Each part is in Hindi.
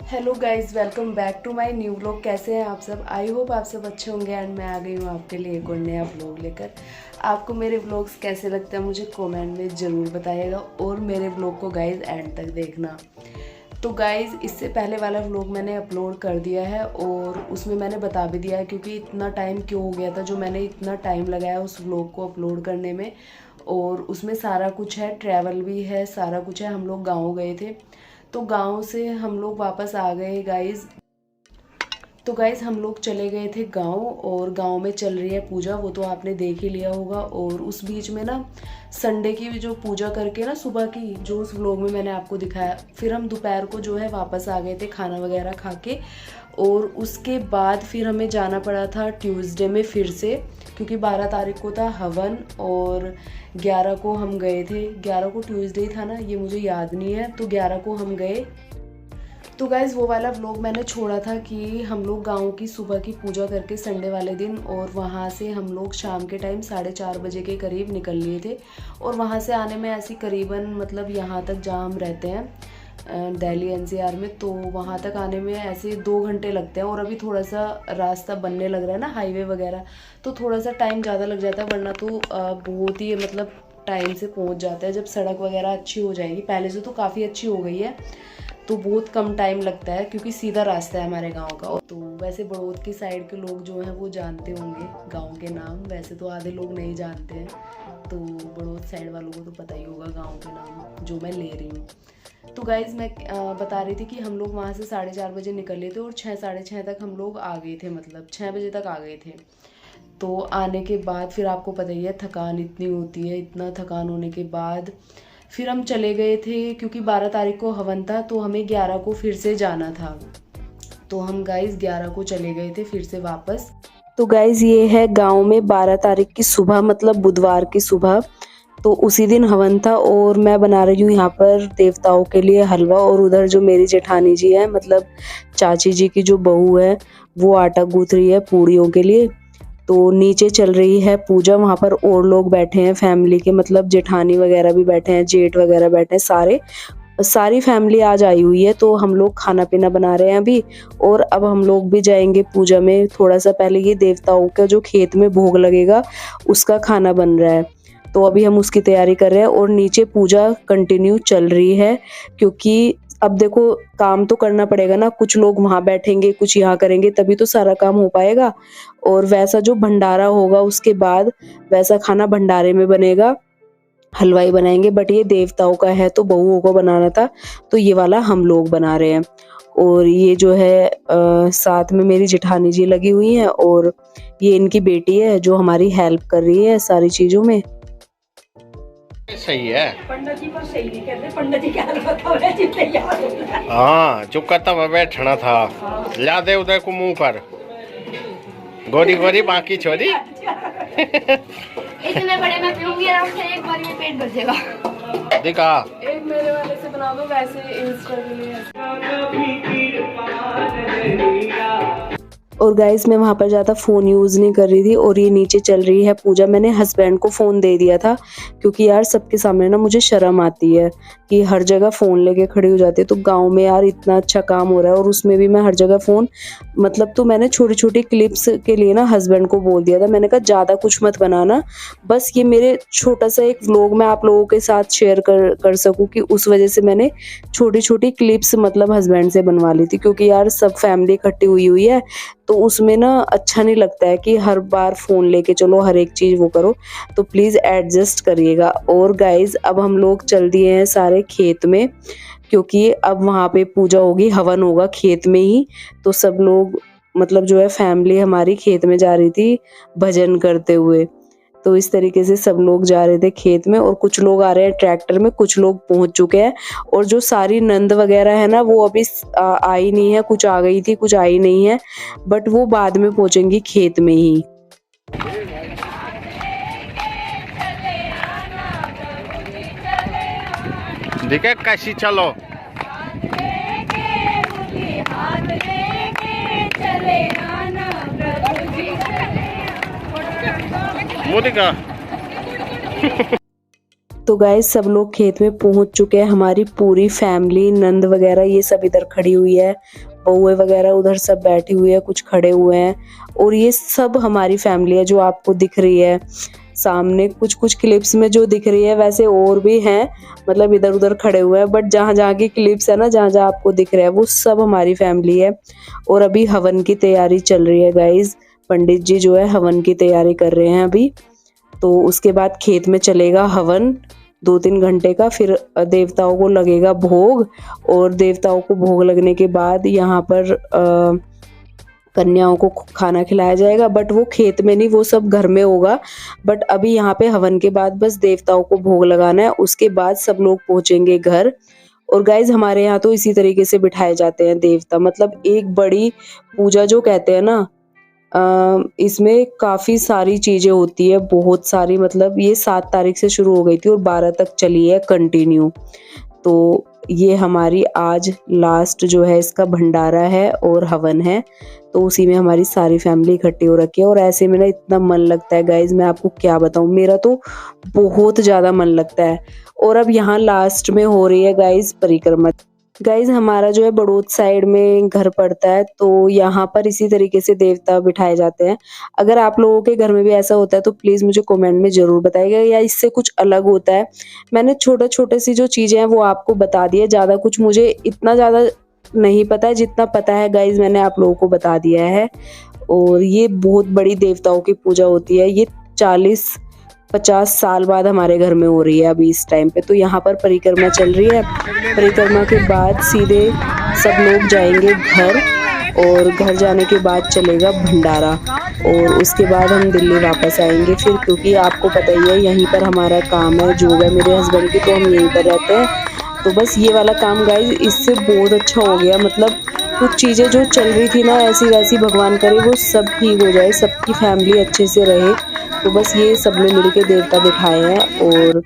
Hello guys, welcome back to my new vlog. कैसे हैं आप सब? आई होप आप सब अच्छे होंगे एंड मैं आ गई हूँ आपके लिए एक और नया व्लॉग लेकर। आपको मेरे व्लॉग्स कैसे लगते हैं मुझे कमेंट में ज़रूर बताइएगा और मेरे व्लॉग को गाइस एंड तक देखना। तो गाइस, इससे पहले वाला व्लॉग मैंने अपलोड कर दिया है और उसमें मैंने बता भी दिया है क्योंकि इतना टाइम क्यों हो गया था, जो मैंने इतना टाइम लगाया उस व्लॉग को अपलोड करने में। और उसमें सारा कुछ है, ट्रैवल भी है, सारा कुछ है। हम लोग गाँव गए थे तो गांव से हम लोग वापस आ गए गाइस। तो गाइस हम लोग चले गए थे गांव और गांव में चल रही है पूजा, वो तो आपने देख ही लिया होगा। और उस बीच में ना संडे की जो पूजा करके ना सुबह की, जो उस व्लॉग में मैंने आपको दिखाया, फिर हम दोपहर को जो है वापस आ गए थे खाना वगैरह खा के। और उसके बाद फिर हमें जाना पड़ा था ट्यूसडे में फिर से, क्योंकि 12 तारीख को था हवन और 11 को हम गए थे। 11 को ट्यूसडे ही था ना, ये मुझे याद नहीं है, तो 11 को हम गए। तो गाइज़ वो वाला व्लॉग मैंने छोड़ा था कि हम लोग गाँव की सुबह की पूजा करके संडे वाले दिन, और वहाँ से हम लोग शाम के टाइम 4:30 बजे के करीब निकल लिए थे। और वहाँ से आने में ऐसी करीबन मतलब यहाँ तक जहाँ हम रहते हैं दिल्ली एनसीआर में, तो वहाँ तक आने में ऐसे 2 घंटे लगते हैं। और अभी थोड़ा सा रास्ता बनने लग रहा है ना, हाईवे वगैरह, तो थोड़ा सा टाइम ज़्यादा लग जाता है, वरना तो बहुत ही मतलब टाइम से पहुँच जाता है जब सड़क वगैरह अच्छी हो जाएगी। पहले से तो काफ़ी अच्छी हो गई है, तो बहुत कम टाइम लगता है क्योंकि सीधा रास्ता है हमारे गांव का। तो वैसे बड़ौद की साइड के लोग जो हैं वो जानते होंगे गांव के नाम, वैसे तो आधे लोग नहीं जानते हैं, तो बड़ौद साइड वालों को तो पता ही होगा गांव के नाम जो मैं ले रही हूँ। तो गाइज़ मैं बता रही थी कि हम लोग वहाँ से 4:30 बजे निकले थे और 6 साढ़े 6 तक हम लोग आ गए थे, मतलब 6 बजे तक आ गए थे। तो आने के बाद फिर आपको पता ही है थकान इतनी होती है, इतना थकान होने के बाद फिर हम चले गए थे, क्योंकि 12 तारीख को हवन था तो हमें 11 को फिर से जाना था। तो हम गाइस 11 को चले गए थे फिर से वापस। तो गाइस ये है गांव में 12 तारीख की सुबह, मतलब बुधवार की सुबह, तो उसी दिन हवन था। और मैं बना रही हूँ यहाँ पर देवताओं के लिए हलवा, और उधर जो मेरी जेठानी जी है, मतलब चाची जी की जो बहू है, वो आटा गूंथ रही है पूड़ियों के लिए। तो नीचे चल रही है पूजा, वहाँ पर और लोग बैठे हैं फैमिली के, मतलब जेठानी वगैरह भी बैठे हैं, जेठ वगैरह बैठे हैं, सारी फैमिली आज आई हुई है। तो हम लोग खाना पीना बना रहे हैं अभी, और अब हम लोग भी जाएंगे पूजा में। थोड़ा सा पहले ये देवताओं का जो खेत में भोग लगेगा उसका खाना बन रहा है, तो अभी हम उसकी तैयारी कर रहे हैं। और नीचे पूजा कंटिन्यू चल रही है, क्योंकि अब देखो काम तो करना पड़ेगा ना, कुछ लोग वहां बैठेंगे कुछ यहाँ करेंगे, तभी तो सारा काम हो पाएगा। और वैसा जो भंडारा होगा उसके बाद वैसा खाना भंडारे में बनेगा, हलवाई बनाएंगे। बट ये देवताओं का है तो बहुओं को बनाना था, तो ये वाला हम लोग बना रहे हैं। और ये जो है साथ में मेरी जेठानी जी लगी हुई हैं, और ये इनकी बेटी है जो हमारी हेल्प कर रही है सारी चीजों में। सही है। पंडित जी को सही नहीं कहते, पंडित जी क्या बताओ जितने याद होता है। हाँ, जो कहता मैं बैठना था, ला दे उदय को मुंह पर, गोरी गोरी बाकी छोरी। इतने बड़े मैं पीऊंगी आराम से, एक बार में पेट भर जाएगा। दिखा एक मेरे वाले से बना दो, वैसे इंस्टा के लिए। और गाइस मैं वहाँ पर ज़्यादा फ़ोन यूज़ नहीं कर रही थी, और ये नीचे चल रही है पूजा। मैंने हस्बैंड को फ़ोन दे दिया था, क्योंकि यार सबके सामने ना मुझे शर्म आती है कि हर जगह फ़ोन लेके खड़ी हो जाती है। तो गांव में यार इतना अच्छा काम हो रहा है और उसमें भी मैं हर जगह फ़ोन, मतलब तो मैंने छोटी छोटी क्लिप्स के लिए ना हस्बैंड को बोल दिया था। मैंने कहा ज़्यादा कुछ मत बनाना, बस ये मेरे छोटा सा एक व्लॉग मैं आप लोगों के साथ शेयर कर सकूँ, कि उस वजह से मैंने छोटी छोटी क्लिप्स मतलब हस्बैंड से बनवा ली थी। क्योंकि यार सब फैमिली इकट्ठी हुई है, तो उसमें ना अच्छा नहीं लगता है कि हर बार फ़ोन लेके चलो, हर एक चीज़ वो करो, तो प्लीज़ एडजस्ट करिएगा। और गाइज़ अब हम लोग चल दिए हैं सारे खेत में, क्योंकि अब वहाँ पे पूजा होगी, हवन होगा खेत में ही। तो सब लोग मतलब जो है फैमिली हमारी खेत में जा रही थी भजन करते हुए। तो इस तरीके से सब लोग जा रहे थे खेत में, और कुछ लोग आ रहे हैं ट्रैक्टर में, कुछ लोग पहुंच चुके हैं। और जो सारी नंद वगैरह है ना, वो अभी आई नहीं है, कुछ आ गई थी कुछ आई नहीं है, बट वो बाद में पहुंचेंगी खेत में ही। दिखे कैसी चलो। मुँह दिखा। तो गाइस सब लोग खेत में पहुंच चुके हैं, हमारी पूरी फैमिली, नंद वगैरह ये सब इधर खड़ी हुई है, बहुएं वगैरह उधर सब बैठी हुई है, कुछ खड़े हुए हैं। और ये सब हमारी फैमिली है जो आपको दिख रही है सामने। कुछ कुछ क्लिप्स में जो दिख रही है, वैसे और भी हैं, मतलब इधर उधर खड़े हुए हैं, बट जहाँ जहाँ की क्लिप्स है ना, जहाँ जहाँ आपको दिख रहा है वो सब हमारी फैमिली है। और अभी हवन की तैयारी चल रही है गाइज, पंडित जी जो है हवन की तैयारी कर रहे हैं अभी। तो उसके बाद खेत में चलेगा हवन 2-3 घंटे का, फिर देवताओं को लगेगा भोग, और देवताओं को भोग लगने के बाद यहाँ पर कन्याओं को खाना खिलाया जाएगा। बट वो खेत में नहीं, वो सब घर में होगा। बट अभी यहाँ पे हवन के बाद बस देवताओं को भोग लगाना है, उसके बाद सब लोग पहुंचेंगे घर। और गाइज हमारे यहाँ तो इसी तरीके से बिठाए जाते हैं देवता, मतलब एक बड़ी पूजा जो कहते हैं ना, इसमें काफी सारी चीजें होती है, बहुत सारी, मतलब ये 7 तारीख से शुरू हो गई थी और 12 तक चली है कंटिन्यू। तो ये हमारी आज लास्ट जो है इसका भंडारा है और हवन है, तो उसी में हमारी सारी फैमिली इकट्ठी हो रखी है। और ऐसे में ना इतना मन लगता है गाइज, मैं आपको क्या बताऊं, मेरा तो बहुत ज्यादा मन लगता है। और अब यहाँ लास्ट में हो रही है गाइज परिक्रमा। गाइज हमारा जो है बड़ौद साइड में घर पड़ता है, तो यहाँ पर इसी तरीके से देवता बिठाए जाते हैं। अगर आप लोगों के घर में भी ऐसा होता है तो प्लीज मुझे कमेंट में जरूर बताइएगा, या इससे कुछ अलग होता है। मैंने छोटे छोटे सी जो चीजें हैं वो आपको बता दी है, ज्यादा कुछ मुझे इतना ज्यादा नहीं पता है, जितना पता है गाइज मैंने आप लोगों को बता दिया है। और ये बहुत बड़ी देवताओं की पूजा होती है, ये 40-50 साल बाद हमारे घर में हो रही है अभी इस टाइम पे। तो यहाँ पर परिक्रमा चल रही है, परिक्रमा के बाद सीधे सब लोग जाएंगे घर, और घर जाने के बाद चलेगा भंडारा, और उसके बाद हम दिल्ली वापस आएंगे फिर, क्योंकि आपको पता ही है यहीं पर हमारा काम है, जो है मेरे हस्बैंड की, तो हम यहीं पर रहते हैं। तो बस ये वाला काम गाइज इससे बहुत अच्छा हो गया, मतलब कुछ चीज़ें जो चल रही थी ना ऐसी वैसी, भगवान करे वो सब ठीक हो जाए, सबकी फैमिली अच्छे से रहे। तो बस ये सब ने मिलके देवता दिखाए हैं, और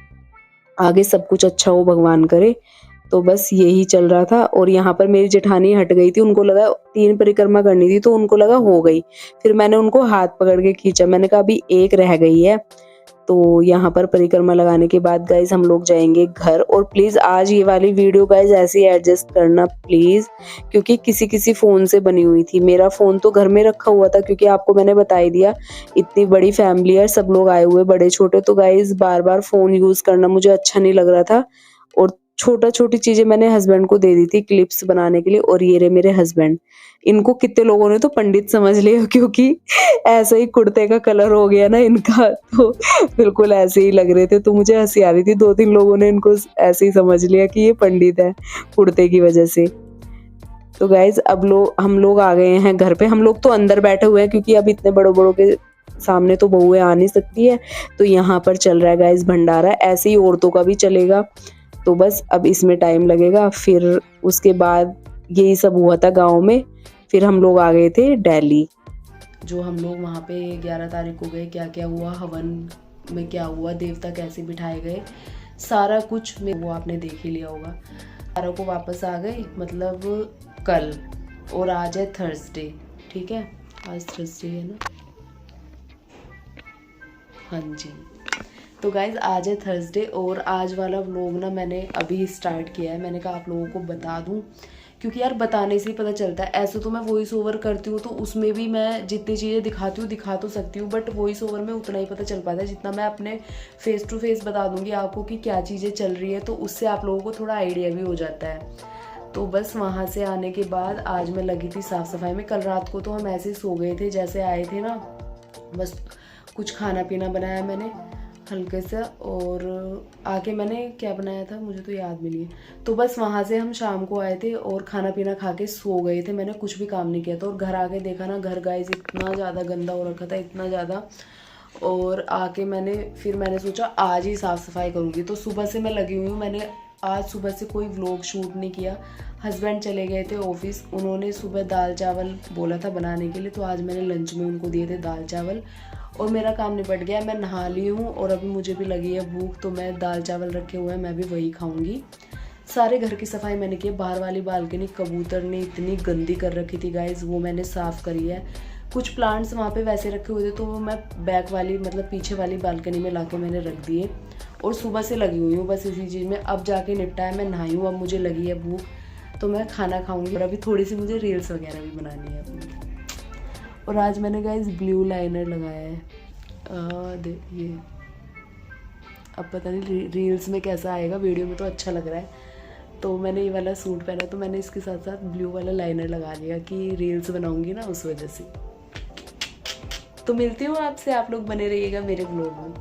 आगे सब कुछ अच्छा हो भगवान करे। तो बस यही चल रहा था। और यहाँ पर मेरी जेठानी हट गई थी, उनको लगा 3 परिक्रमा करनी थी, तो उनको लगा हो गई। फिर मैंने उनको हाथ पकड़ के खींचा, मैंने कहा अभी एक रह गई है। तो यहाँ पर परिक्रमा लगाने के बाद गाइज हम लोग जाएंगे घर। और प्लीज आज ये वाली वीडियो गाइज ऐसे ही एडजस्ट करना प्लीज, क्योंकि किसी किसी फोन से बनी हुई थी, मेरा फोन तो घर में रखा हुआ था, क्योंकि आपको मैंने बता ही दिया इतनी बड़ी फैमिली है, सब लोग आए हुए बड़े छोटे, तो गाइज बार बार फोन यूज करना मुझे अच्छा नहीं लग रहा था। और छोटी चीजें मैंने हस्बैंड को दे दी थी क्लिप्स बनाने के लिए। और ये रहे मेरे हस्बैंड, इनको कितने लोगों ने तो पंडित समझ लिया, क्योंकि ऐसा ही कुर्ते का कलर हो गया ना इनका, तो बिल्कुल ऐसे ही लग रहे थे। तो मुझे हंसी आ रही थी, 2-3 लोगों ने इनको ऐसे ही समझ लिया कि ये पंडित है कुर्ते की वजह से। तो गाइज अब हम लोग आ गए हैं घर पे। हम लोग तो अंदर बैठे हुए हैं, क्योंकि अब इतने बड़ों के सामने तो बहुएं आ नहीं सकती है। तो यहाँ पर चल रहा है गाइज भंडारा, ऐसे ही औरतों का भी चलेगा। तो बस अब इसमें टाइम लगेगा। फिर उसके बाद यही सब हुआ था गाँव में। फिर हम लोग आ गए थे दिल्ली। जो हम लोग वहाँ पे 11 तारीख को गए, क्या क्या हुआ हवन में, क्या हुआ, देवता कैसे बिठाए गए, सारा कुछ में वो आपने देख ही लिया होगा। सारा को वापस आ गए, मतलब कल, और आज है थर्सडे, ठीक है, आज थर्सडे है ना, हाँ जी। तो गाइज आज है थर्सडे, और आज वाला व्लॉग ना मैंने अभी स्टार्ट किया है। मैंने कहा आप लोगों को बता दूं, क्योंकि यार बताने से ही पता चलता है। ऐसे तो मैं वॉइस ओवर करती हूँ, तो उसमें भी मैं जितनी चीज़ें दिखाती हूँ दिखा तो सकती हूँ, बट वॉइस ओवर में उतना ही पता चल पाता है जितना मैं अपने फेस टू फेस बता दूँगी आपको कि क्या चीज़ें चल रही है, तो उससे आप लोगों को थोड़ा आइडिया भी हो जाता है। तो बस वहाँ से आने के बाद आज मैं लगी थी साफ़ सफाई में। कल रात को तो हम ऐसे ही सो गए थे, जैसे आए थे ना, बस कुछ खाना पीना बनाया मैंने हल्के से, और आके मैंने क्या बनाया था मुझे तो याद भी नहीं है। तो बस वहाँ से हम शाम को आए थे और खाना पीना खा के सो गए थे। मैंने कुछ भी काम नहीं किया था। और घर आके देखा ना, घर गाइस इतना ज़्यादा गंदा हो रखा था, इतना ज़्यादा। और आके मैंने सोचा आज ही साफ़ सफाई करूँगी। तो सुबह से मैं लगी हुई हूँ। मैंने आज सुबह से कोई व्लॉग शूट नहीं किया। हस्बैंड चले गए थे ऑफिस, उन्होंने सुबह दाल चावल बोला था बनाने के लिए, तो आज मैंने लंच में उनको दिए थे दाल चावल, और मेरा काम निपट गया। मैं नहा ली हूँ और अभी मुझे भी लगी है भूख, तो मैं दाल चावल रखे हुए हैं, मैं भी वही खाऊंगी। सारे घर की सफाई मैंने की। बाहर वाली बालकनी कबूतर ने इतनी गंदी कर रखी थी गाइज, वो मैंने साफ़ करी है। कुछ प्लांट्स वहाँ पे वैसे रखे हुए थे, तो वो मैं बैक वाली मतलब पीछे वाली बालकनी में लाके मैंने रख दिए। और सुबह से लगी हुई हूँ बस इसी चीज़ में। अब जाके निपटा है, मैं नहाई हूँ, अब मुझे लगी है भूख तो मैं खाना खाऊंगी। और अभी थोड़ी सी मुझे रील्स वगैरह भी बनानी है अपनी। और आज मैंने गाइस ब्लू लाइनर लगाया है, ये अब पता नहीं रील्स में कैसा आएगा, वीडियो में तो अच्छा लग रहा है। तो मैंने ये वाला सूट पहना तो मैंने इसके साथ साथ ब्लू वाला लाइनर लगा लिया कि रील्स बनाऊंगी ना, उस वजह से। तो मिलती हूँ आपसे, आप लोग बने रहिएगा मेरे ब्लॉग में।